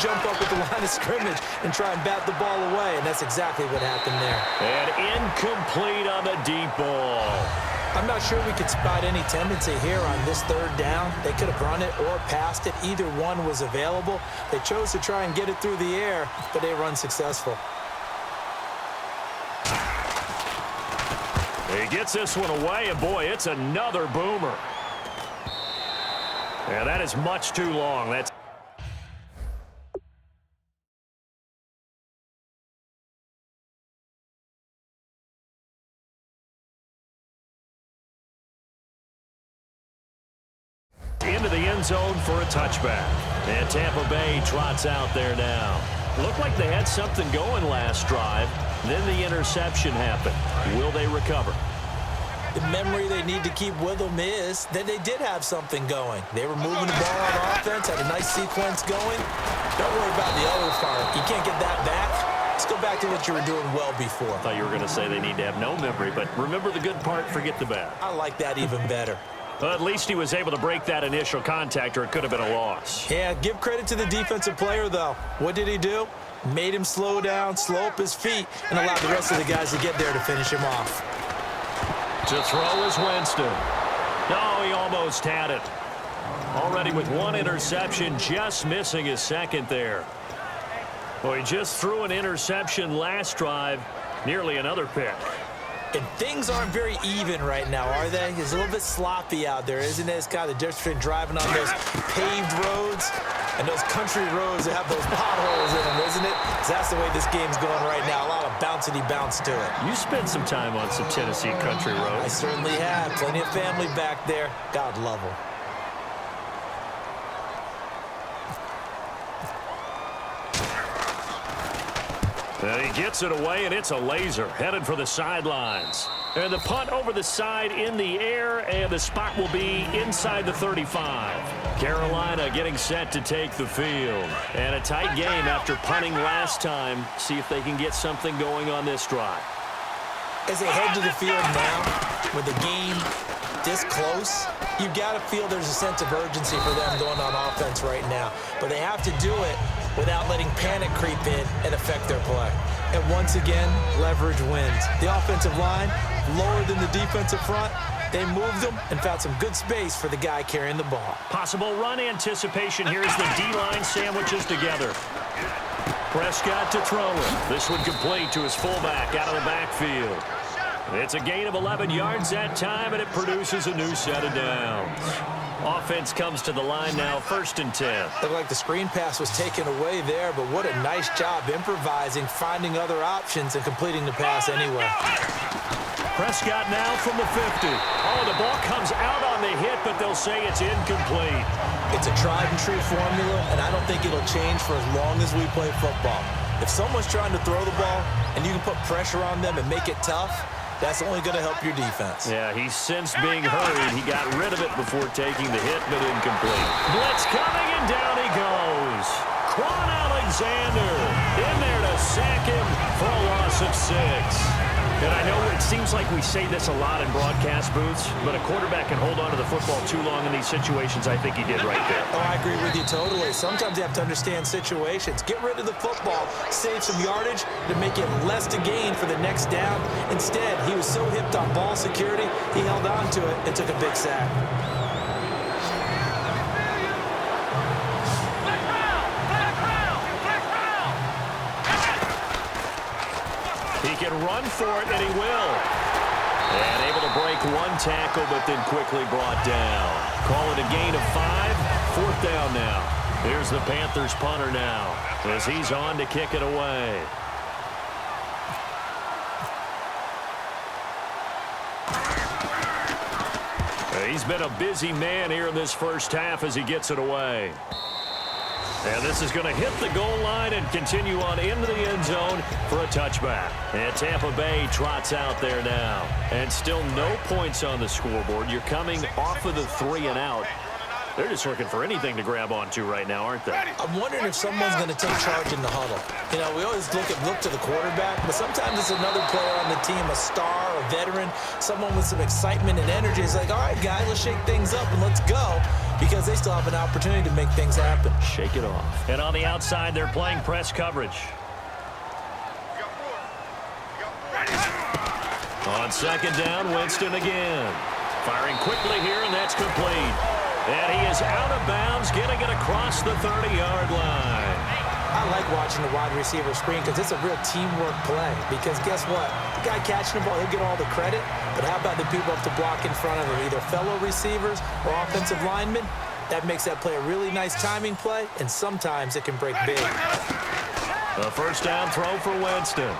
jump up at the line of scrimmage and try and bat the ball away, and that's exactly what happened there. And incomplete on the deep ball. I'm not sure we could spot any tendency here on this third down. They could have run it or passed it. Either one was available. They chose to try and get it through the air, but they run successful. He gets this one away, and boy, it's another boomer. Yeah, that is much too long. That's into the end zone for a touchback. And Tampa Bay trots out there now. Looked like they had something going last drive. Then the interception happened. Will they recover? The memory they need to keep with them is that they did have something going. They were moving the ball on offense, had a nice sequence going. Don't worry about the other part. You can't get that back. Let's go back to what you were doing well before. I thought you were going to say they need to have no memory, but remember the good part, forget the bad. I like that even better. Well, at least he was able to break that initial contact, or it could have been a loss. Yeah, give credit to the defensive player, though. What did he do? Made him slow down, slow up his feet, and allowed the rest of the guys to get there to finish him off. To throw is Winston. No, he almost had it. Already with one interception, just missing his second there. Well, he just threw an interception last drive, nearly another pick. And things aren't very even right now, are they? It's a little bit sloppy out there, isn't it? It's kind of difference between driving on those paved roads and those country roads that have those potholes in them, isn't it? 'Cause that's the way this game's going right now. A lot of bouncy bounce to it. You spent some time on some Tennessee country roads. I certainly have. Plenty of family back there. God love them. And he gets it away, and it's a laser headed for the sidelines. And the punt over the side in the air, and the spot will be inside the 35. Carolina getting set to take the field. And a tight game after punting last time. See if they can get something going on this drive. As they head to the field now, with the game this close, you've got to feel there's a sense of urgency for them going on offense right now. But they have to do it without letting panic creep in and affect their play. And once again, leverage wins. The offensive line, lower than the defensive front, they moved them and found some good space for the guy carrying the ball. Possible run anticipation here as the D-line sandwiches together. Prescott to throw it. This one complete to his fullback out of the backfield. It's a gain of 11 yards that time, and it produces a new set of downs. Offense comes to the line now, 1st and 10. Looked like the screen pass was taken away there, but what a nice job improvising, finding other options, and completing the pass anyway. Prescott now from the 50. Oh, the ball comes out on the hit, but they'll say it's incomplete. It's a tried-and-true formula, and I don't think it'll change for as long as we play football. If someone's trying to throw the ball, and you can put pressure on them and make it tough, that's only going to help your defense. Yeah, he's since being hurried. He got rid of it before taking the hit, but incomplete. Blitz coming, and down he goes. Quan Alexander in there to sack him for a loss of 6. And I know it seems like we say this a lot in broadcast booths, but a quarterback can hold on to the football too long in these situations. I think he did right there. Oh, I agree with you totally. Sometimes you have to understand situations. Get rid of the football, save some yardage to make it less to gain for the next down. Instead, he was so hipped on ball security, he held on to it and took a big sack. He can run for it, and he will. And able to break one tackle, but then quickly brought down. Call it a gain of 5. 4th down now. Here's the Panthers punter now, as he's on to kick it away. He's been a busy man here in this first half as he gets it away. And this is going to hit the goal line and continue on into the end zone for a touchback. And Tampa Bay trots out there now. And still no points on the scoreboard. You're coming off of the 3 and out. They're just looking for anything to grab onto right now, aren't they? I'm wondering if someone's going to take charge in the huddle. You know, we always look to the quarterback, but sometimes it's another player on the team, a star, a veteran, someone with some excitement and energy. It's like, all right, guys, let's shake things up and let's go. because they still have an opportunity to make things happen. Shake it off. And on the outside, they're playing press coverage. On second down, Winston again. Firing quickly here, and that's complete. And he is out of bounds, getting it across the 30-yard line. I like watching the wide receiver screen because it's a real teamwork play. Because guess what? The guy catching the ball, he'll get all the credit. But how about the people up to block in front of him, either fellow receivers or offensive linemen? That makes that play a really nice timing play, and sometimes it can break big. A first down throw for Winston.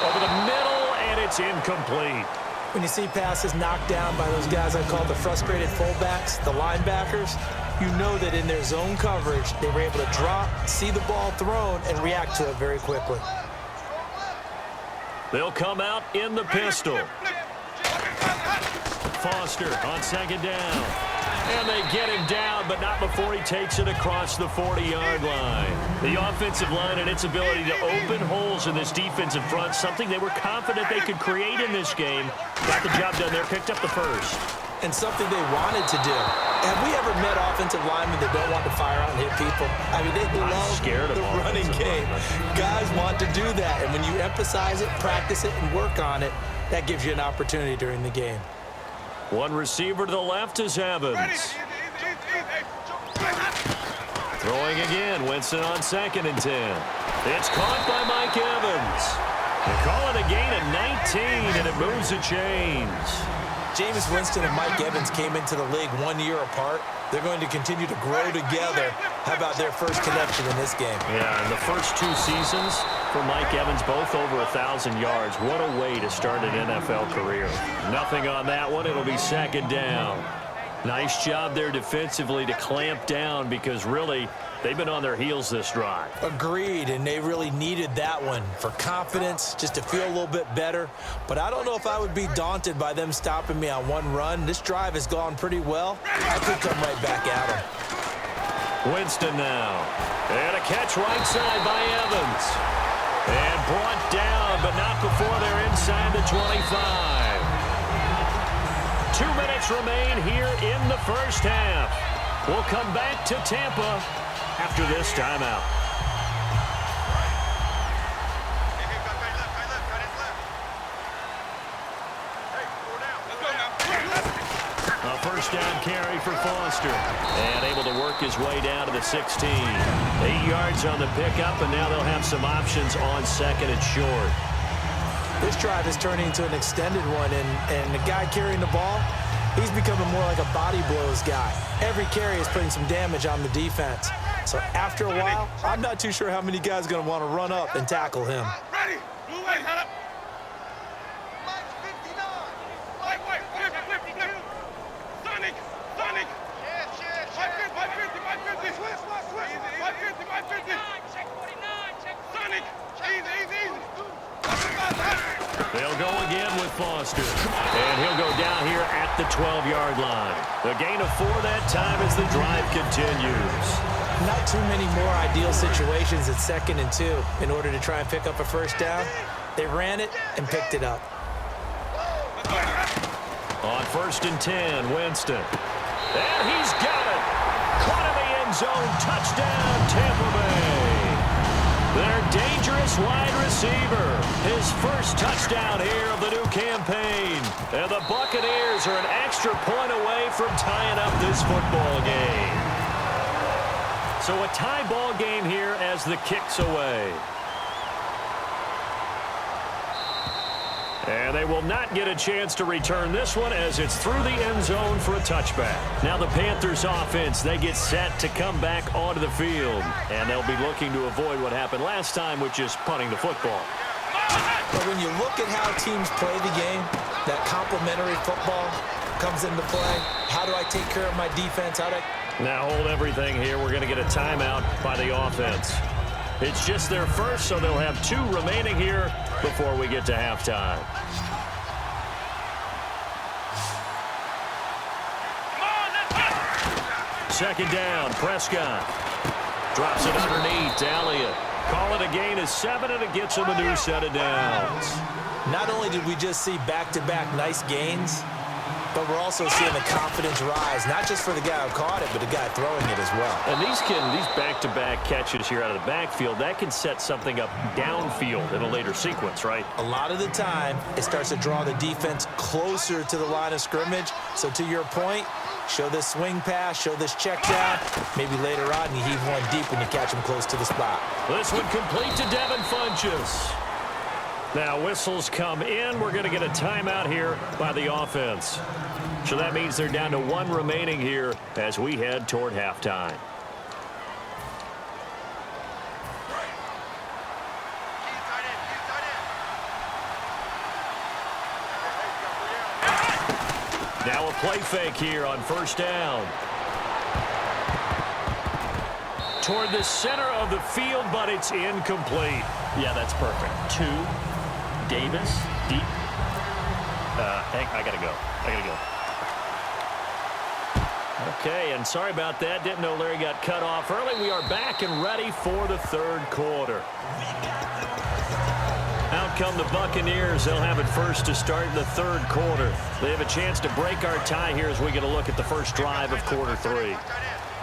Over the middle, and it's incomplete. When you see passes knocked down by those guys I call the frustrated fullbacks, the linebackers, you know that in their zone coverage, they were able to drop, see the ball thrown, and react to it very quickly. They'll come out in the pistol. Foster on second down. And they get him down, but not before he takes it across the 40-yard line. The offensive line and its ability to open holes in this defensive front, something they were confident they could create in this game. Got the job done there, picked up the first. And something they wanted to do. Have we ever met offensive linemen that don't want to fire out and hit people? I mean, they love the running game. Guys want to do that, and when you emphasize it, practice it, and work on it, that gives you an opportunity during the game. One receiver to the left is Evans. Throwing again, Winston on 2nd and 10. It's caught by Mike Evans. They call it a gain of 19, and it moves the chains. Jameis Winston and Mike Evans came into the league 1 year apart. They're going to continue to grow together. How about their first connection in this game? Yeah, in the first 2 seasons for Mike Evans, both over 1,000 yards. What a way to start an NFL career. Nothing on that one. It'll be second down. Nice job there defensively to clamp down because really they've been on their heels this drive. Agreed, and they really needed that one for confidence, just to feel a little bit better. But I don't know if I would be daunted by them stopping me on one run. This drive has gone pretty well. I could come right back at them. Winston now. And a catch right side by Evans. And brought down, but not before they're inside the 25. 2 minutes remain here in the first half. We'll come back to Tampa after this timeout. A first down carry for Foster. And able to work his way down to the 16. 8 yards on the pickup, and now they'll have some options on 2nd and short. This drive is turning into an extended one, and the guy carrying the ball, he's becoming more like a body blows guy. Every carry is putting some damage on the defense. So after a while, I'm not too sure how many guys are going to want to run up and tackle him. Ready. Move in, head up. Mike 59. Wait. 52. Sonic. Yes. 550. Switch. 550. Check 49. Sonic. Easy. They'll go again with Foster. And he'll go down here at the 12-yard line. The gain of 4 that time as the drive continues. Not too many more ideal situations at 2nd and 2 in order to try and pick up a first down. They ran it and picked it up. On 1st and 10, Winston. And he's got it. Caught in the end zone. Touchdown, Tampa Bay. Their dangerous wide receiver. His first touchdown here of the new campaign. And the Buccaneers are an extra point away from tying up this football game. So a tie ball game here as the kick's away. And they will not get a chance to return this one as it's through the end zone for a touchback. Now the Panthers offense, they get set to come back onto the field. And they'll be looking to avoid what happened last time, which is punting the football. But when you look at how teams play the game, that complementary football comes into play. How do I take care of my defense? Now hold everything here. We're going to get a timeout by the offense. It's just their first, so they'll have 2 remaining here before we get to halftime. Second down, Prescott. Drops it underneath to Elliott. Call it a gain of 7, and it gets him a new set of downs. Not only did we just see back-to-back nice gains, But we're also seeing the confidence rise, not just for the guy who caught it, but the guy throwing it as well. And these back-to-back catches here out of the backfield, that can set something up downfield in a later sequence, right? A lot of the time, it starts to draw the defense closer to the line of scrimmage. So to your point, show this swing pass, show this check down. Maybe later on you heave one deep when you catch him close to the spot. This one complete to Devin Funchess. Now whistles come in. We're going to get a timeout here by the offense. So that means they're down to one remaining here as we head toward halftime. Now a play fake here on first down. Toward the center of the field, but it's incomplete. Yeah, that's perfect. 2, Davis, deep. Hank, I gotta go. Okay, and sorry about that. Didn't know Larry got cut off early. We are back and ready for the third quarter. Out come the Buccaneers. They'll have it first to start in the third quarter. They have a chance to break our tie here as we get a look at the first drive of quarter 3.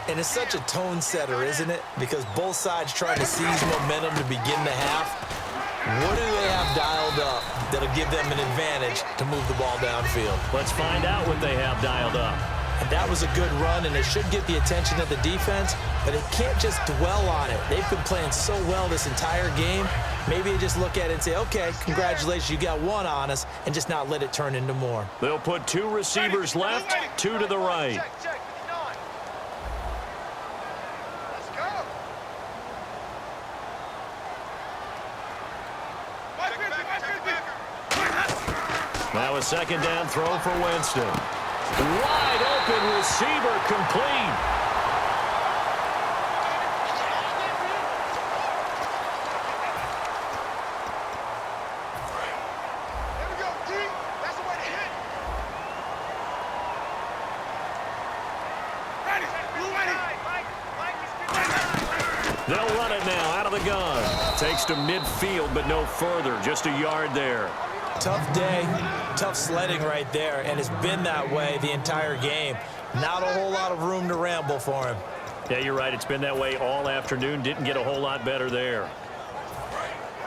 And it's such a tone setter, isn't it? Because both sides trying to seize momentum to begin the half. What do they have dialed up that'll give them an advantage to move the ball downfield? Let's find out what they have dialed up. And that was a good run, and it should get the attention of the defense, but it can't just dwell on it. They've been playing so well this entire game. Maybe they just look at it and say, okay, congratulations, you got one on us, and just not let it turn into more. They'll put 2 receivers left, 2 to the right. Now a second down throw for Winston. Wide open receiver complete. There we go, D. That's the way to hit. Ready. They'll run it now out of the gun. Takes to midfield, but no further. Just a yard there. Tough day, tough sledding right there, and it's been that way the entire game. Not a whole lot of room to ramble for him. Yeah, you're right. It's been that way all afternoon. Didn't get a whole lot better there.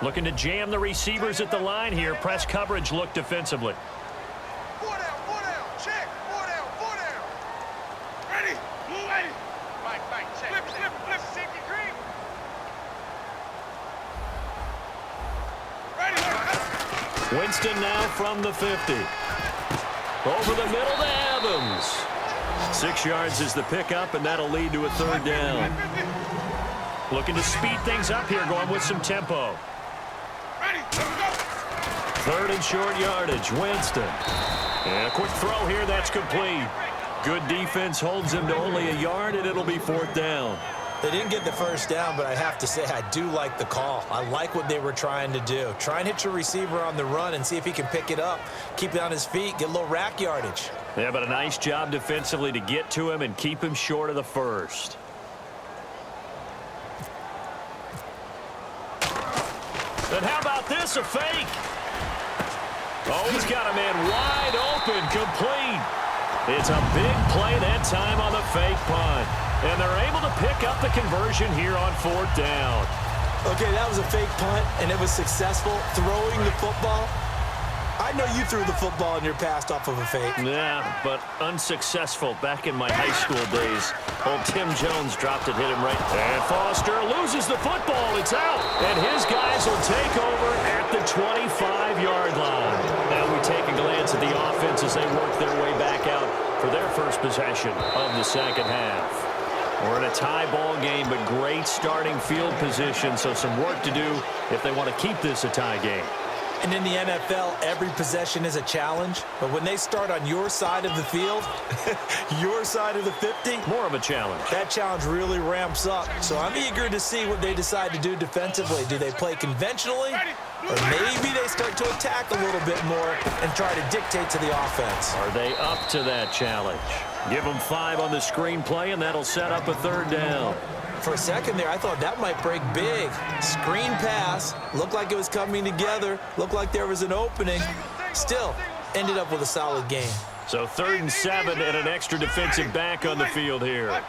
Looking to jam the receivers at the line here. Press coverage look defensively. 4 down, check. 4 down. Ready, move ready. Mike, check. Flip, safety creep. Ready, Winston now from the 50. Over the middle to Evans. 6 yards is the pickup, and that'll lead to a third down. Looking to speed things up here, going with some tempo. Ready, let's go. Third and short yardage, Winston. And a quick throw here, that's complete. Good defense holds him to only a yard, and it'll be fourth down. They didn't get the first down, but I have to say I do like the call. I like what they were trying to do. Try and hit your receiver on the run and see if he can pick it up, keep it on his feet, get a little rack yardage. Yeah, but a nice job defensively to get to him and keep him short of the first. And how about this, a fake? Oh, he's got a man wide open, complete. It's a big play that time on the fake punt. And they're able to pick up the conversion here on fourth down. Okay, that was a fake punt, and it was successful throwing the football. I know you threw the football in your past off of a fake. Yeah, but unsuccessful back in my high school days. Old Tim Jones dropped it, hit him right. And Foster loses the football. It's out. And his guys will take over at the 25-yard line. Now we take a glance at the offense as they work their way back out for their first possession of the second half. We're in a tie ball game, but great starting field position, so some work to do if they want to keep this a tie game. And in the NFL, every possession is a challenge. But when they start on your side of the field, your side of the 50, more of a challenge. That challenge really ramps up. So I'm eager to see what they decide to do defensively. Do they play conventionally? Or maybe they start to attack a little bit more and try to dictate to the offense. Are they up to that challenge? Give them 5 on the screenplay, and that'll set up a third down. For a second there, I thought that might break big. Screen pass, looked like it was coming together, looked like there was an opening. Still, ended up with a solid game. So 3rd and 7 and an extra defensive back on the field here.